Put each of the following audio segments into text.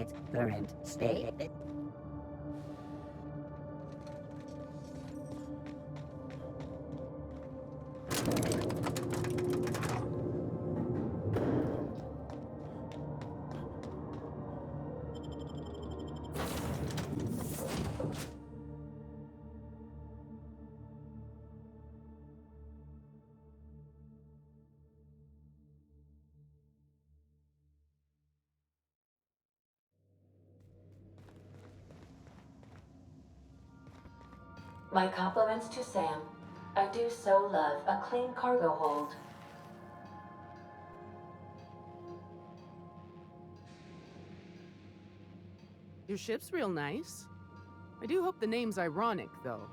its current state. My compliments to Sam. I do so love a clean cargo hold. Your ship's real nice. I do hope the name's ironic, though.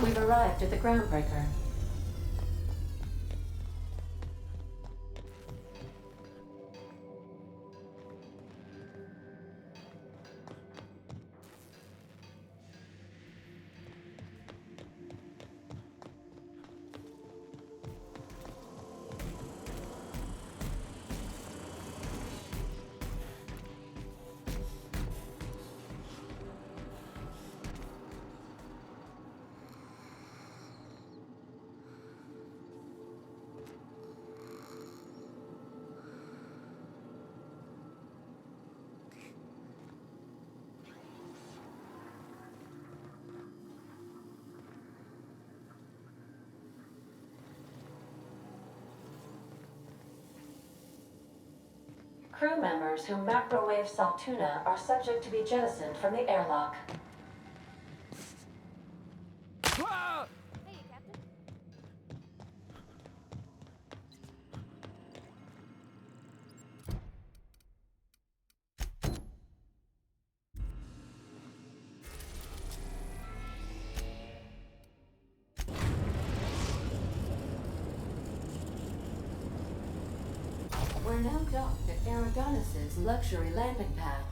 We've arrived at the groundbreaker. Crew members who macrowave Saltuna are subject to be jettisoned from the airlock. We're now docked at Eridanos' luxury landing pad.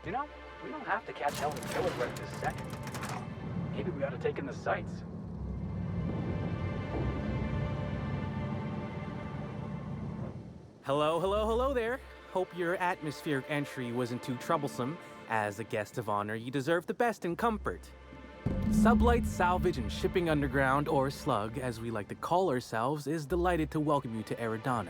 You know, we don't have to catch Helen's killer right this second. Maybe we ought to take in the sights. Hello there. Hope your atmospheric entry wasn't too troublesome. As a guest of honor, you deserve the best in comfort. Sublight Salvage and Shipping Underground, or Slug, as we like to call ourselves, is delighted to welcome you to Eridanos.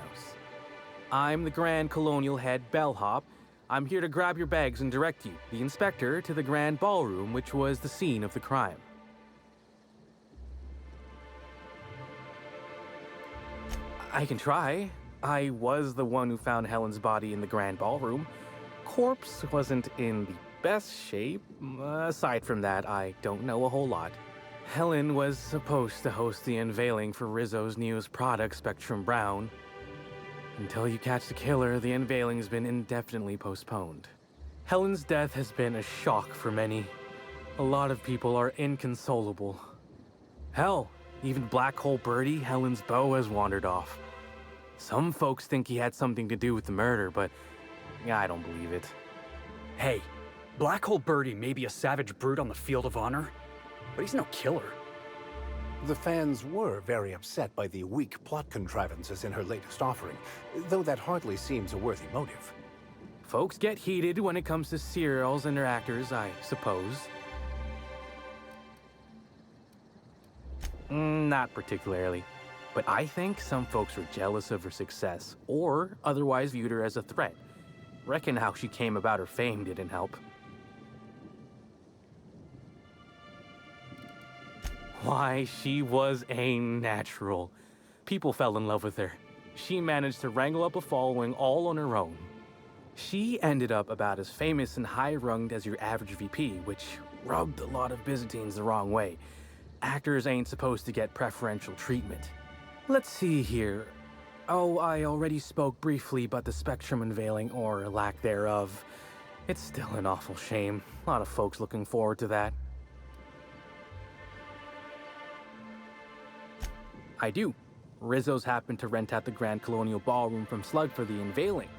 I'm the Grand Colonial Head Bellhop. I'm here to grab your bags and direct you, the inspector, to the Grand Ballroom, which was the scene of the crime. I can try. I was the one who found Helen's body in the Grand Ballroom. Corpse wasn't in the best shape. Aside from that, I don't know a whole lot. Helen was supposed to host the unveiling for Rizzo's newest product, Spectrum Brown. Until you catch the killer, the unveiling's been indefinitely postponed. Helen's death has been a shock for many. A lot of people are inconsolable. Hell, even Black Hole Birdie, Helen's beau, has wandered off. Some folks think he had something to do with the murder, but I don't believe it. Hey, Black Hole Birdie may be a savage brute on the field of honor, but he's no killer. The fans were very upset by the weak plot contrivances in her latest offering, though that hardly seems a worthy motive. Folks get heated when it comes to serials and their actors, I suppose. Not particularly. But I think some folks were jealous of her success, or otherwise viewed her as a threat. Reckon how she came about her fame didn't help. Why, she was a natural. People fell in love with her. She managed to wrangle up a following all on her own. She ended up about as famous and high-runged as your average VP, which rubbed a lot of Byzantines the wrong way. Actors ain't supposed to get preferential treatment. Let's see here. Oh, I already spoke briefly about the Spectrum unveiling, or lack thereof. It's still an awful shame. A lot of folks looking forward to that. I do. Rizzo's happened to rent out the Grand Colonial Ballroom from Slug for the unveiling.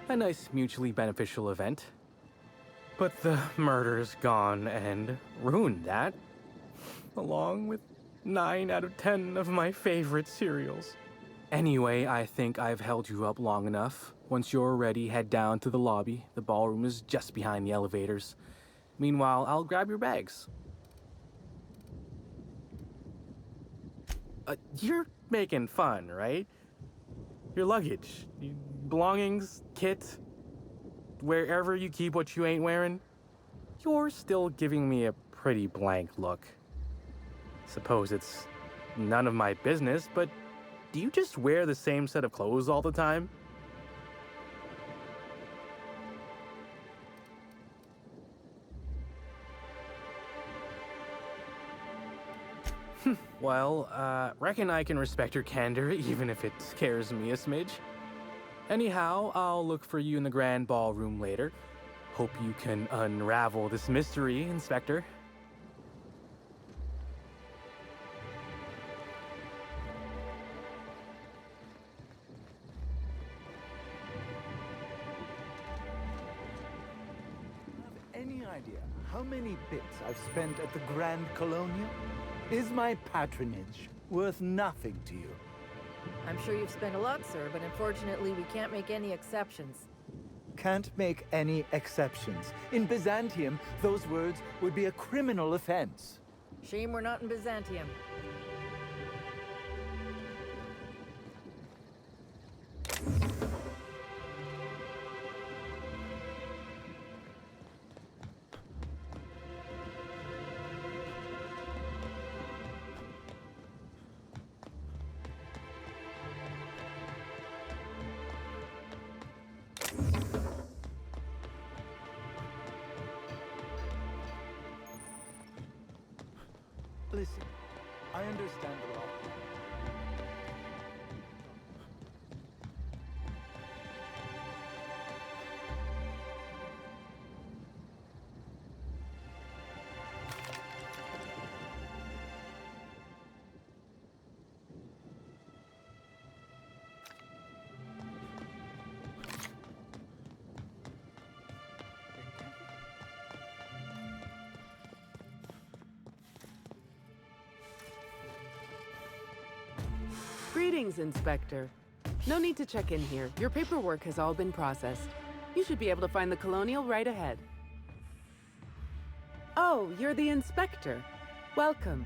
A nice mutually beneficial event. But the murder's gone and ruined that, along with 9 out of 10 of my favorite cereals. Anyway, I think I've held you up long enough. Once you're ready, head down to the lobby. The ballroom is just behind the elevators. Meanwhile, I'll grab your bags. You're making fun, right? Your luggage, belongings, kit, wherever you keep what you ain't wearing, you're still giving me a pretty blank look. Suppose it's none of my business, but do you just wear the same set of clothes all the time? Well, reckon I can respect your candor, even if it scares me a smidge. Anyhow, I'll look for you in the grand ballroom later. Hope you can unravel this mystery, Inspector. Any idea how many bits I've spent at the Grand Colonial? Is my patronage worth nothing to you? I'm sure you've spent a lot, sir, but unfortunately we can't make any exceptions. Can't make any exceptions. In Byzantium, those words would be a criminal offense. Shame we're not in Byzantium. Listen, I understand the law. Greetings, Inspector. No need to check in here. Your paperwork has all been processed. You should be able to find the Colonial right ahead. Oh, you're the Inspector. Welcome.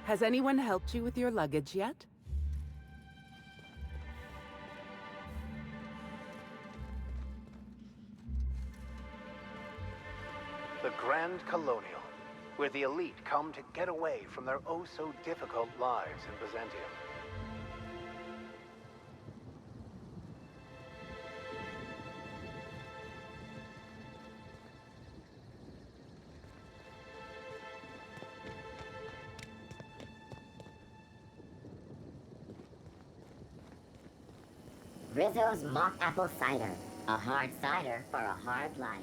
Has anyone helped you with your luggage yet? The Grand Colonial, where the elite come to get away from their oh-so-difficult lives in Byzantium. Rizzo's mock apple cider. A hard cider for a hard life.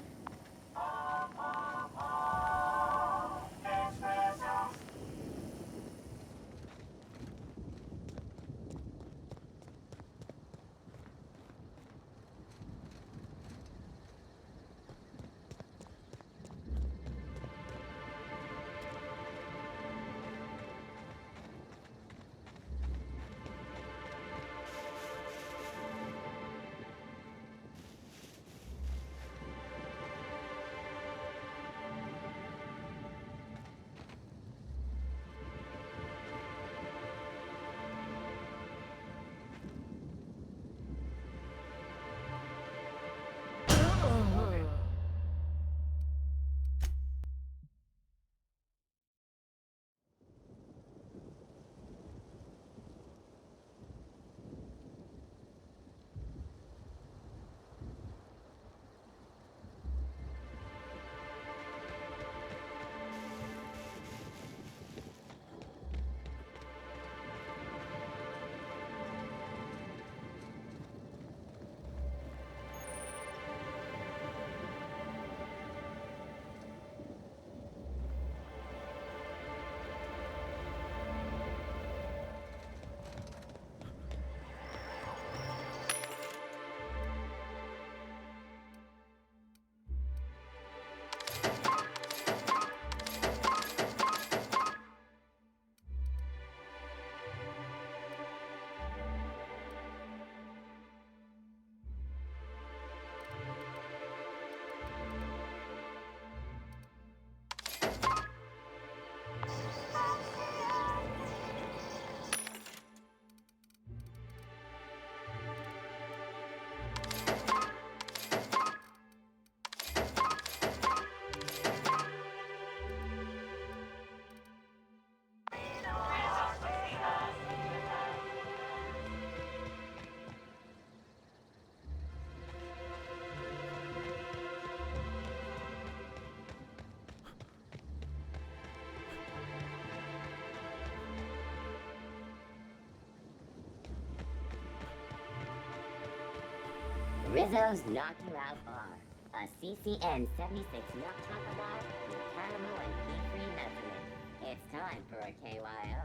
Rizzo's Knock You Out Bar. A CCN 76 Knock Taco Bar with caramel and pea-free nuts in it. It's time for a KYO.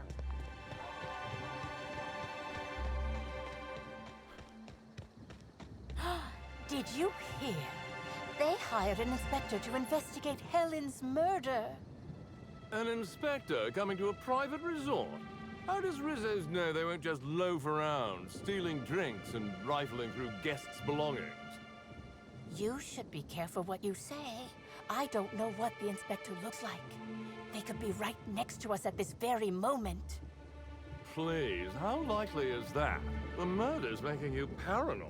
Did you hear? They hired an inspector to investigate Helen's murder. An inspector coming to a private resort? How does Rizzo's know they won't just loaf around, stealing drinks and rifling through guests' belongings? You should be careful what you say. I don't know what the inspector looks like. They could be right next to us at this very moment. Please, how likely is that? The murder's making you paranoid.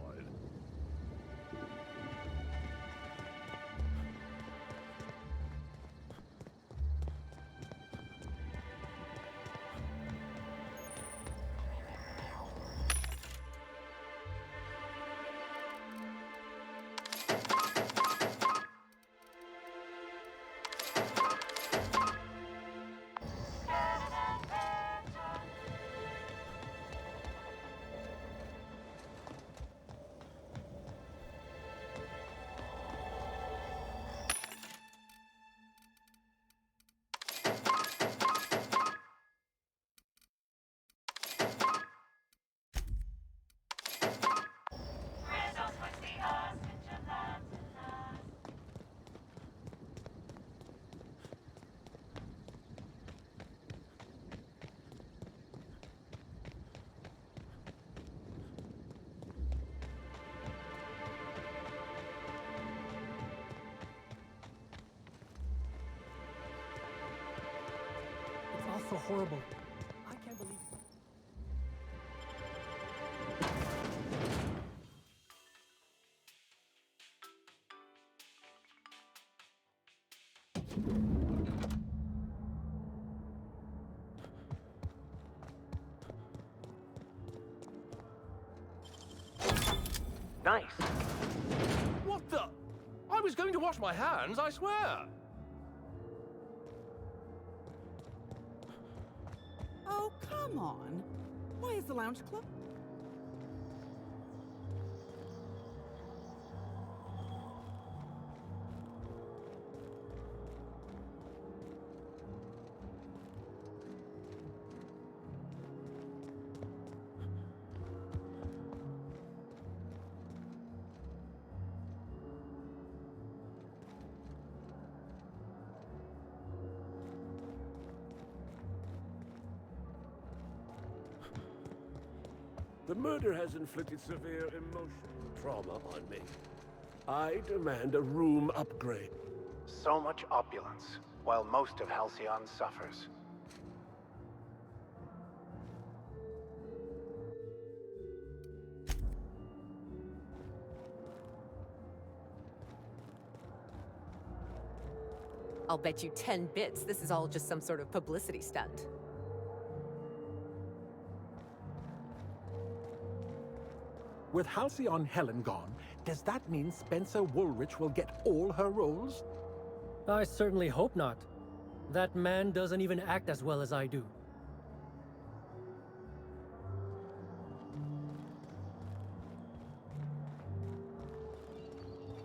It's all so horrible. I can't believe it. Nice. What the? I was going to wash my hands, I swear! Oh, come on. Why is the lounge closed? The murder has inflicted severe emotional trauma on me. I demand a room upgrade. So much opulence, while most of Halcyon suffers. I'll bet you 10 bits this is all just some sort of publicity stunt. With Halcyon Helen gone, does that mean Spencer Woolrich will get all her roles? I certainly hope not. That man doesn't even act as well as I do.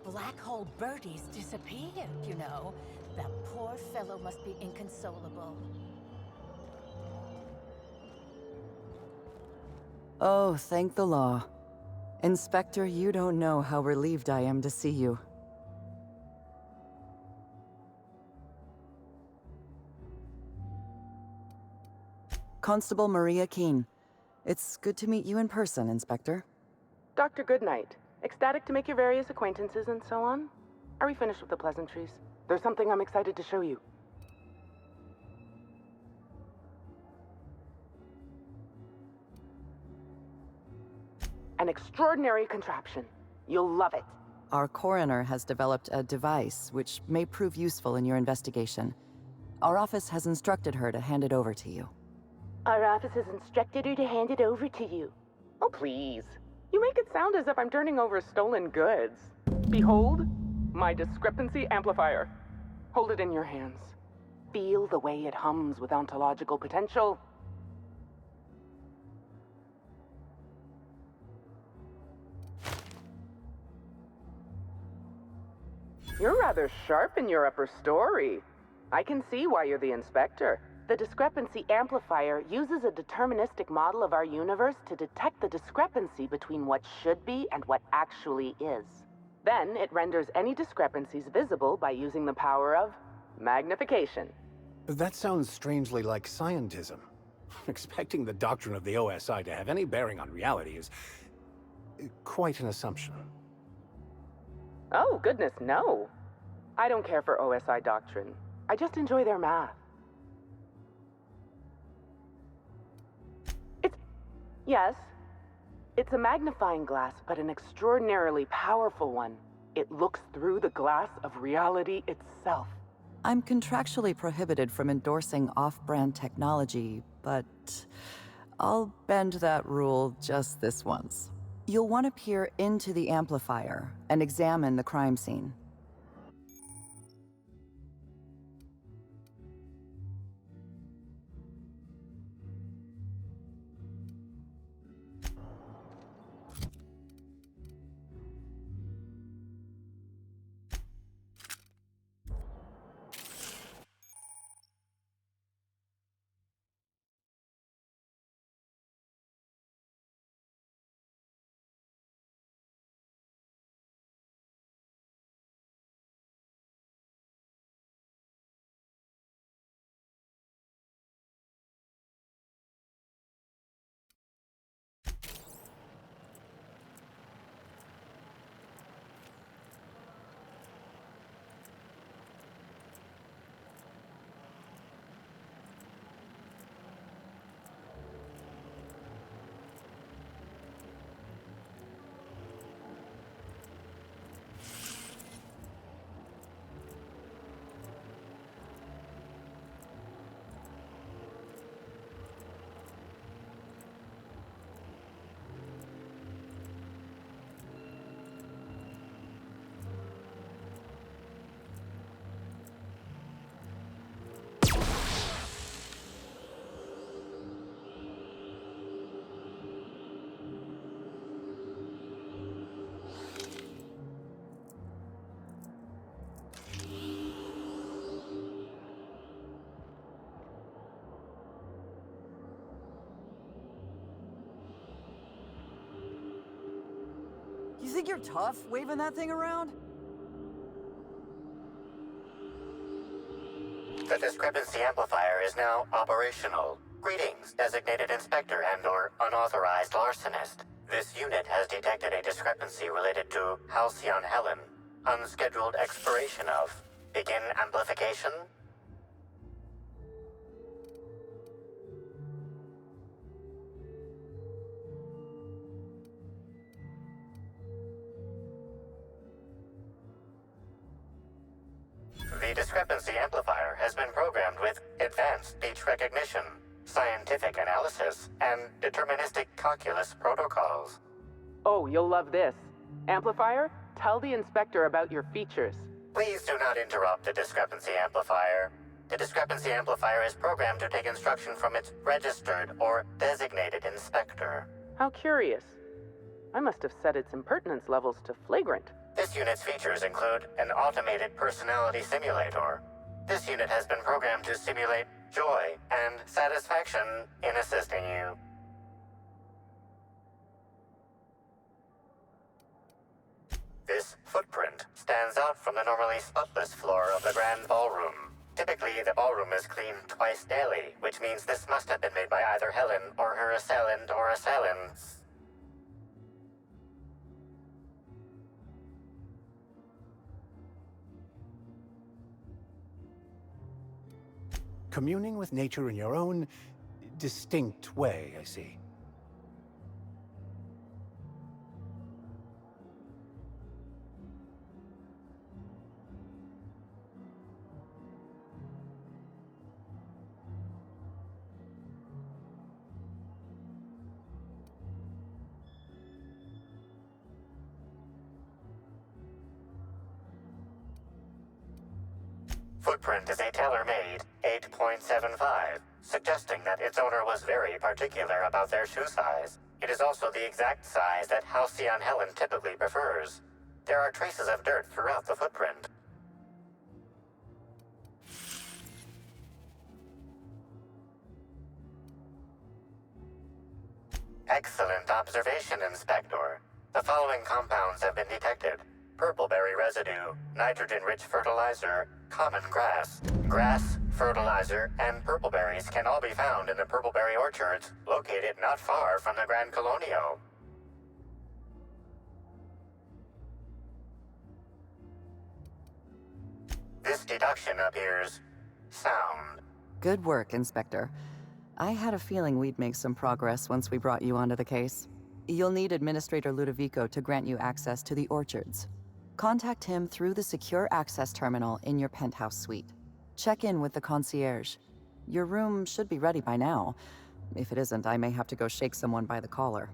Black Hole Birdie's disappeared, you know. That poor fellow must be inconsolable. Oh, thank the law. Inspector, you don't know how relieved I am to see you. Constable Maria Keene. It's good to meet you in person, Inspector. Dr. Goodnight. Ecstatic to make your various acquaintances and so on. Are we finished with the pleasantries? There's something I'm excited to show you. An extraordinary contraption. You'll love it. Our coroner has developed a device which may prove useful in your investigation. Our office has instructed her to hand it over to you. Our office has instructed her to hand it over to you. Oh, please. You make it sound as if I'm turning over stolen goods. Behold, my discrepancy amplifier. Hold it in your hands. Feel the way it hums with ontological potential. You're rather sharp in your upper story. I can see why you're the inspector. The discrepancy amplifier uses a deterministic model of our universe to detect the discrepancy between what should be and what actually is. Then it renders any discrepancies visible by using the power of magnification. That sounds strangely like scientism. Expecting the doctrine of the OSI to have any bearing on reality is quite an assumption. Oh, goodness, no. I don't care for OSI doctrine. I just enjoy their math. Yes. It's a magnifying glass, but an extraordinarily powerful one. It looks through the glass of reality itself. I'm contractually prohibited from endorsing off-brand technology, but I'll bend that rule just this once. You'll want to peer into the amplifier and examine the crime scene. You think you're tough, waving that thing around? The discrepancy amplifier is now operational. Greetings, designated inspector and/or unauthorized larcenist. This unit has detected a discrepancy related to Halcyon Helen. Unscheduled expiration of. Begin amplification. The discrepancy amplifier has been programmed with advanced speech recognition, scientific analysis, and deterministic calculus protocols. Oh, you'll love this. Amplifier, tell the inspector about your features. Please do not interrupt the discrepancy amplifier. The discrepancy amplifier is programmed to take instruction from its registered or designated inspector. How curious. I must have set its impertinence levels to flagrant. This unit's features include an automated personality simulator. This unit has been programmed to simulate joy and satisfaction in assisting you. This footprint stands out from the normally spotless floor of the grand ballroom. Typically, the ballroom is cleaned twice daily, which means this must have been made by either Helen or her assailant or assailants. Communing with nature in your own distinct way, I see. Footprint is a tailor-made 8.75, suggesting that its owner was very particular about their shoe size. It is also the exact size that Halcyon Helen typically prefers. There are traces of dirt throughout the footprint. Excellent observation, Inspector. The following compounds have been detected. Purpleberry residue, nitrogen-rich fertilizer, common grass. Grass, fertilizer, and purpleberries can all be found in the purpleberry orchards located not far from the Grand Colonio. This deduction appears sound. Good work, Inspector. I had a feeling we'd make some progress once we brought you onto the case. You'll need Administrator Ludovico to grant you access to the orchards. Contact him through the secure access terminal in your penthouse suite. Check in with the concierge. Your room should be ready by now. If it isn't, I may have to go shake someone by the collar.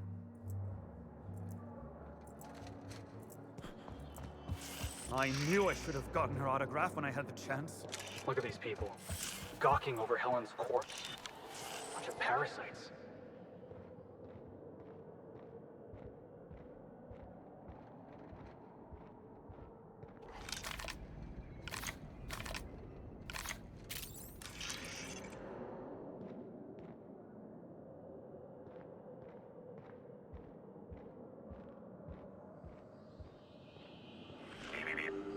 I knew I should have gotten her autograph when I had the chance. Look at these people, gawking over Helen's corpse. Bunch of parasites.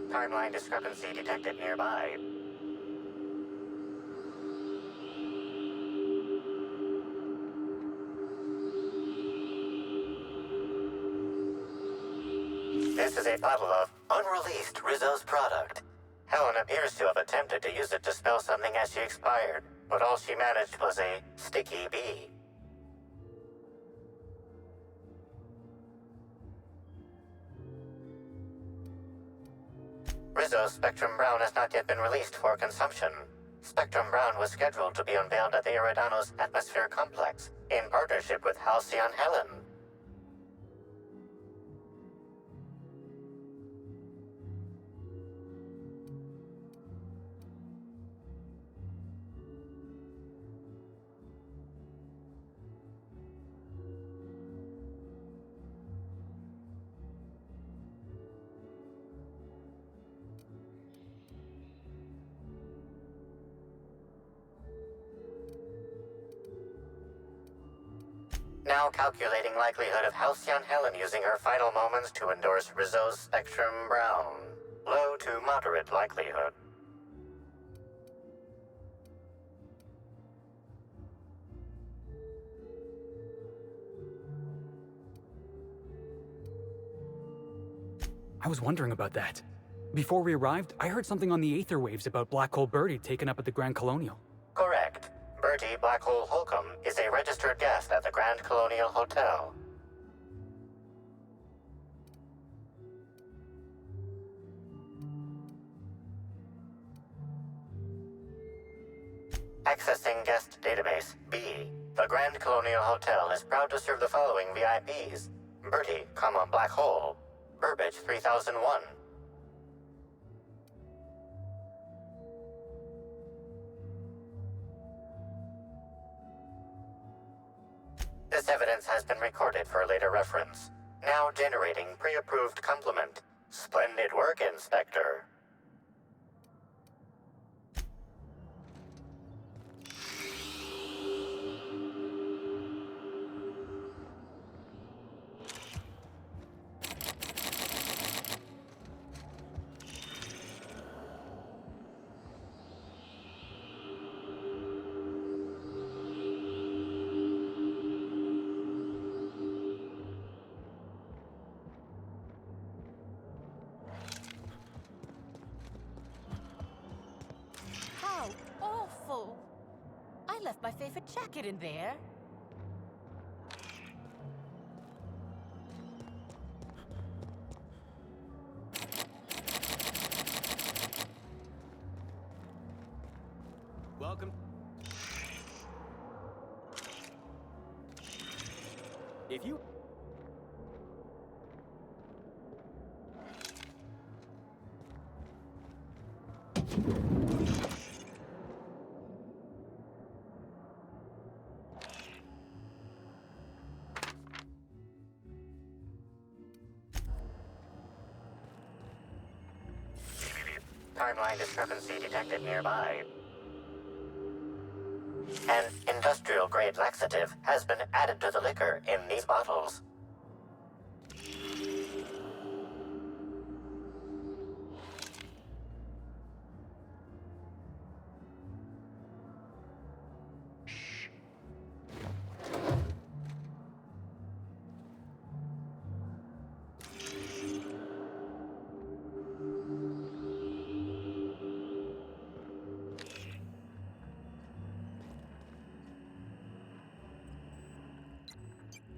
Timeline discrepancy detected nearby. This is a bottle of unreleased Rizzo's product. Helen appears to have attempted to use it to spell something as she expired, but all she managed was a sticky bee. Rizzo's Spectrum Brown has not yet been released for consumption. Spectrum Brown was scheduled to be unveiled at the Eridanos Atmosphere Complex in partnership with Halcyon Helen. Now calculating likelihood of Halcyon Helen using her final moments to endorse Rizzo's Spectrum Brown. Low to moderate likelihood. I was wondering about that. Before we arrived, I heard something on the aether waves about Black Hole Birdie taken up at the Grand Colonial. Correct. Bertie Black Hole Holcomb is a registered guest at the Grand Colonial Hotel. Accessing guest database B. The Grand Colonial Hotel is proud to serve the following VIPs. Bertie, Black Hole. Burbage 3001. This evidence has been recorded for later reference. Now generating pre-approved compliment. Splendid work, Inspector. How awful! I left my favorite jacket in there. Welcome. If you... Timeline discrepancy detected nearby. An industrial-grade laxative has been added to the liquor in these bottles.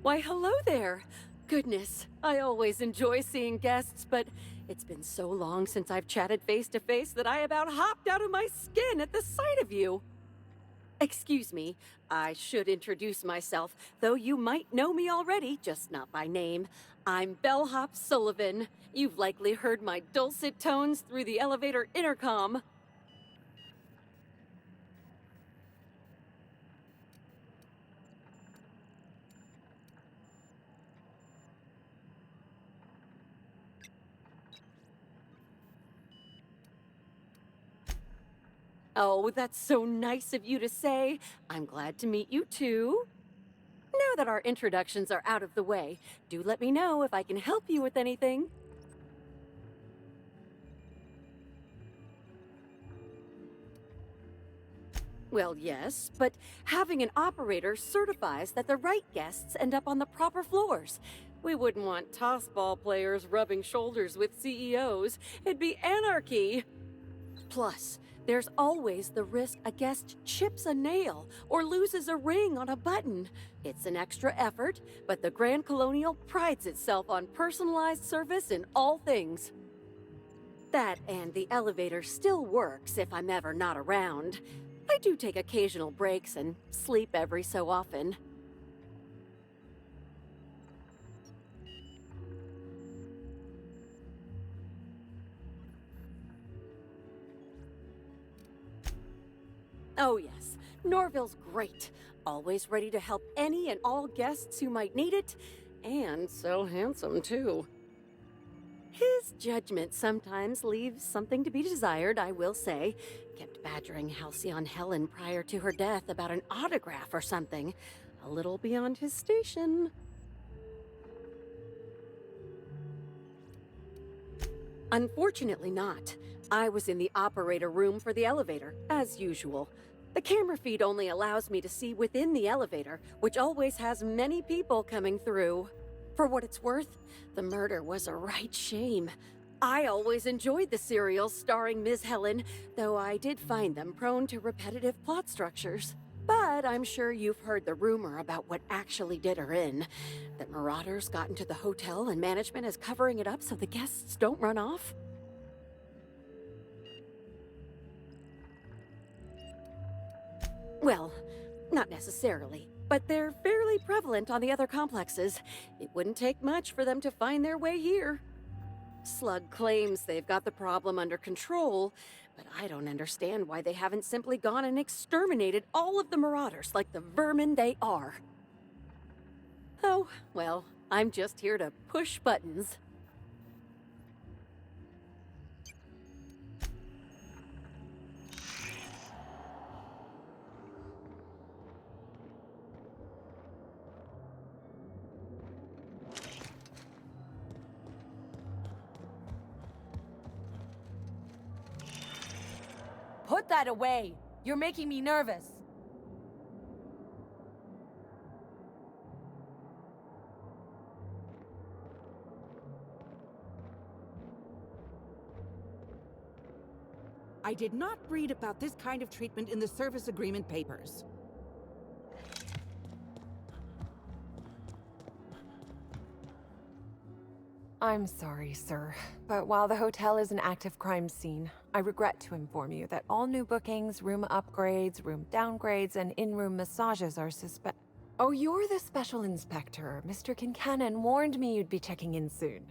Why, hello there. Goodness, I always enjoy seeing guests, but it's been so long since I've chatted face to face that I about hopped out of my skin at the sight of you. Excuse me, I should introduce myself, though you might know me already, just not by name. I'm Bellhop Sullivan. You've likely heard my dulcet tones through the elevator intercom. Oh, that's so nice of you to say. I'm glad to meet you too. Now that our introductions are out of the way, do let me know if I can help you with anything. Well, yes, but having an operator certifies that the right guests end up on the proper floors. We wouldn't want tossball players rubbing shoulders with CEOs. It'd be anarchy. Plus, there's always the risk a guest chips a nail or loses a ring on a button. It's an extra effort, but the Grand Colonial prides itself on personalized service in all things. That and the elevator still works if I'm ever not around. I do take occasional breaks and sleep every so often. Oh yes, Norville's great. Always ready to help any and all guests who might need it. And so handsome, too. His judgment sometimes leaves something to be desired, I will say. Kept badgering Halcyon Helen prior to her death about an autograph or something. A little beyond his station. Unfortunately not. I was in the operator room for the elevator, as usual. The camera feed only allows me to see within the elevator, which always has many people coming through. For what it's worth, the murder was a right shame. I always enjoyed the serials starring Ms. Helen, though I did find them prone to repetitive plot structures. But I'm sure you've heard the rumor about what actually did her in. That marauders got into the hotel and management is covering it up so the guests don't run off. Well, not necessarily, but they're fairly prevalent on the other complexes. It wouldn't take much for them to find their way here. Slug claims they've got the problem under control, but I don't understand why they haven't simply gone and exterminated all of the marauders like the vermin they are. Oh, well, I'm just here to push buttons. Put that away! You're making me nervous. I did not read about this kind of treatment in the service agreement papers. I'm sorry, sir, but while the hotel is an active crime scene, I regret to inform you that all new bookings, room upgrades, room downgrades, and in-room massages are Oh, you're the special inspector. Mr. Kincannon warned me you'd be checking in soon.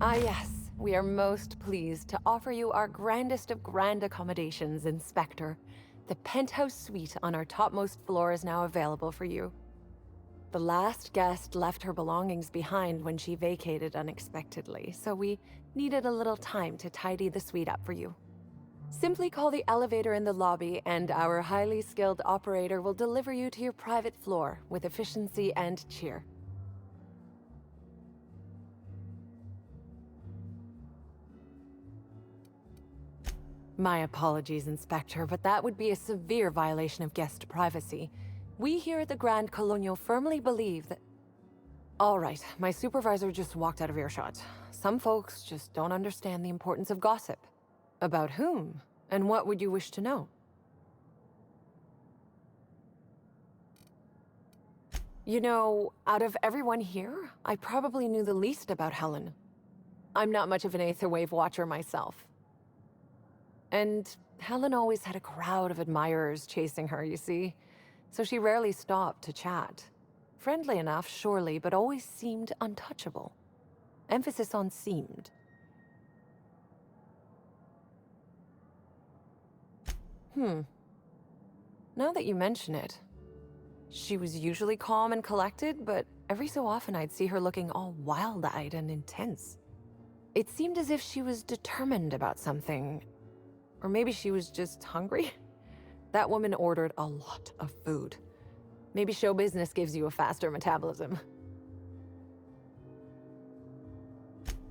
Ah, yes. We are most pleased to offer you our grandest of grand accommodations, Inspector. The penthouse suite on our topmost floor is now available for you. The last guest left her belongings behind when she vacated unexpectedly, so we needed a little time to tidy the suite up for you. Simply call the elevator in the lobby, and our highly skilled operator will deliver you to your private floor with efficiency and cheer. My apologies, Inspector, but that would be a severe violation of guest privacy. We here at the Grand Colonial firmly believe that... All right, my supervisor just walked out of earshot. Some folks just don't understand the importance of gossip. About whom? And what would you wish to know? You know, out of everyone here, I probably knew the least about Helen. I'm not much of an Aetherwave watcher myself. And Helen always had a crowd of admirers chasing her, you see. So she rarely stopped to chat. Friendly enough, surely, but always seemed untouchable. Emphasis on seemed. Now that you mention it, she was usually calm and collected, but every so often I'd see her looking all wild-eyed and intense. It seemed as if she was determined about something. Or maybe she was just hungry? That woman ordered a lot of food. Maybe show business gives you a faster metabolism.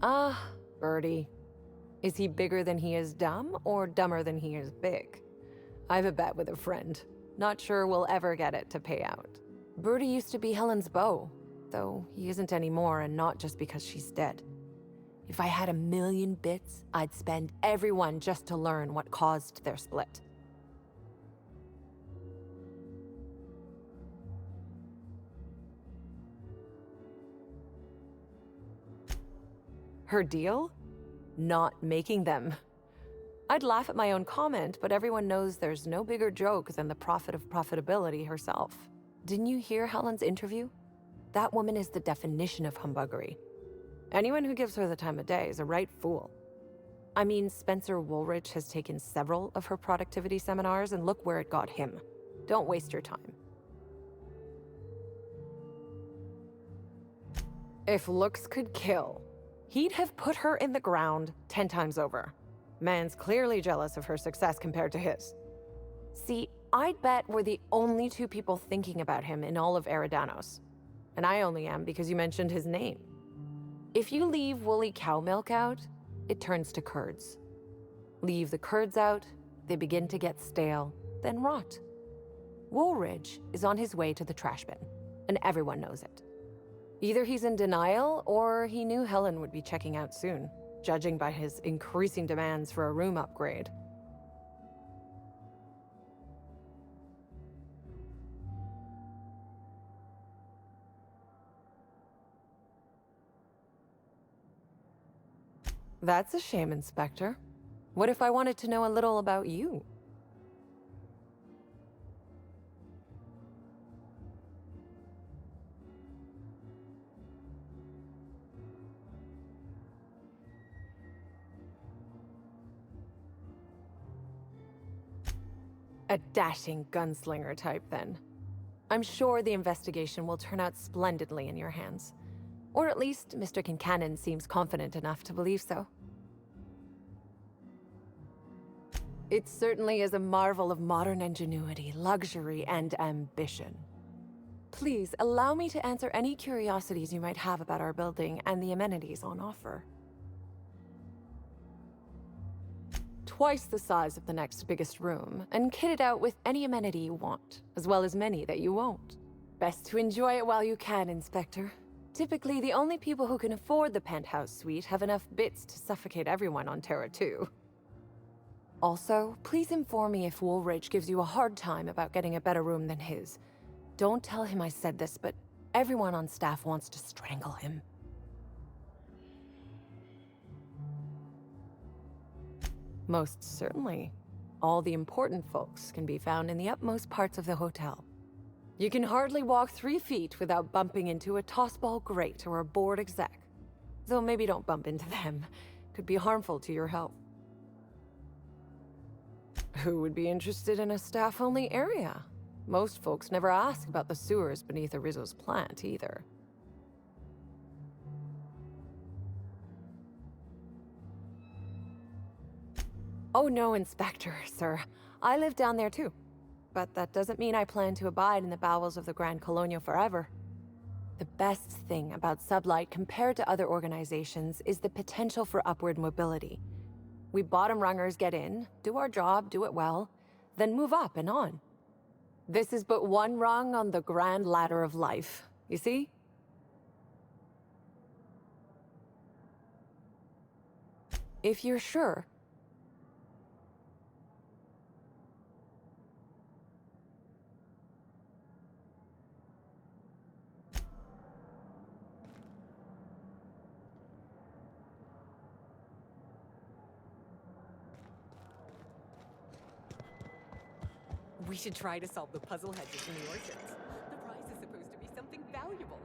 Ah, Birdie. Is he bigger than he is dumb, or dumber than he is big? I've a bet with a friend. Not sure we'll ever get it to pay out. Birdie used to be Helen's beau, though he isn't anymore, and not just because she's dead. If I had 1,000,000 bits, I'd spend every one just to learn what caused their split. Her deal? Not making them. I'd laugh at my own comment, but everyone knows there's no bigger joke than the prophet of profitability herself. Didn't you hear Helen's interview? That woman is the definition of humbuggery. Anyone who gives her the time of day is a right fool. I mean, Spencer Woolrich has taken several of her productivity seminars, and look where it got him. Don't waste your time. If looks could kill, he'd have put her in the ground 10 times over. Man's clearly jealous of her success compared to his. See, I'd bet we're the only two people thinking about him in all of Eridanos. And I only am because you mentioned his name. If you leave woolly cow milk out, it turns to curds. Leave the curds out, they begin to get stale, then rot. Woolridge is on his way to the trash bin, and everyone knows it. Either he's in denial, or he knew Helen would be checking out soon, judging by his increasing demands for a room upgrade. That's a shame, Inspector. What if I wanted to know a little about you? A dashing gunslinger type, then. I'm sure the investigation will turn out splendidly in your hands. Or at least Mr. Kincannon seems confident enough to believe so. It certainly is a marvel of modern ingenuity, luxury, and ambition. Please, allow me to answer any curiosities you might have about our building and the amenities on offer. Twice the size of the next biggest room, and kitted out with any amenity you want, as well as many that you won't. Best to enjoy it while you can, Inspector. Typically, the only people who can afford the penthouse suite have enough bits to suffocate everyone on Terra 2. Also, please inform me if Woolridge gives you a hard time about getting a better room than his. Don't tell him I said this, but everyone on staff wants to strangle him. Most certainly. All the important folks can be found in the utmost parts of the hotel. You can hardly walk 3 feet without bumping into a tossball grate or a bored exec. Though maybe don't bump into them. Could be harmful to your health. Who would be interested in a staff-only area? Most folks never ask about the sewers beneath Rizzo's plant, either. Oh no, Inspector, sir. I live down there too. But that doesn't mean I plan to abide in the bowels of the Grand Colonial forever. The best thing about Sublight compared to other organizations is the potential for upward mobility. We bottom rungers get in, do our job, do it well, then move up and on. This is but one rung on the grand ladder of life, you see? If you're sure. We should try to solve the puzzle hedges in the orchards. The prize is supposed to be something valuable.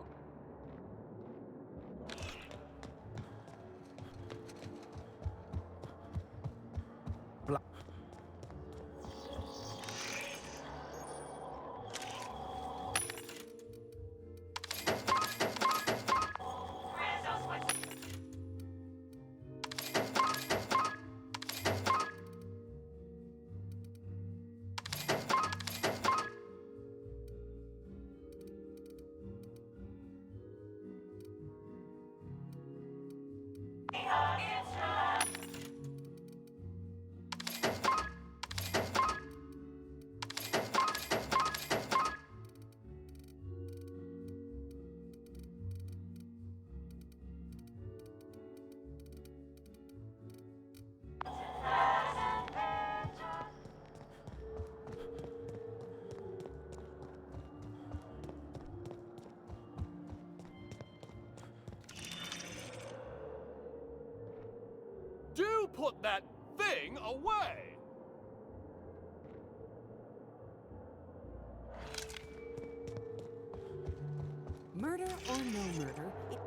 Do put that thing away! Murder or no murder, it...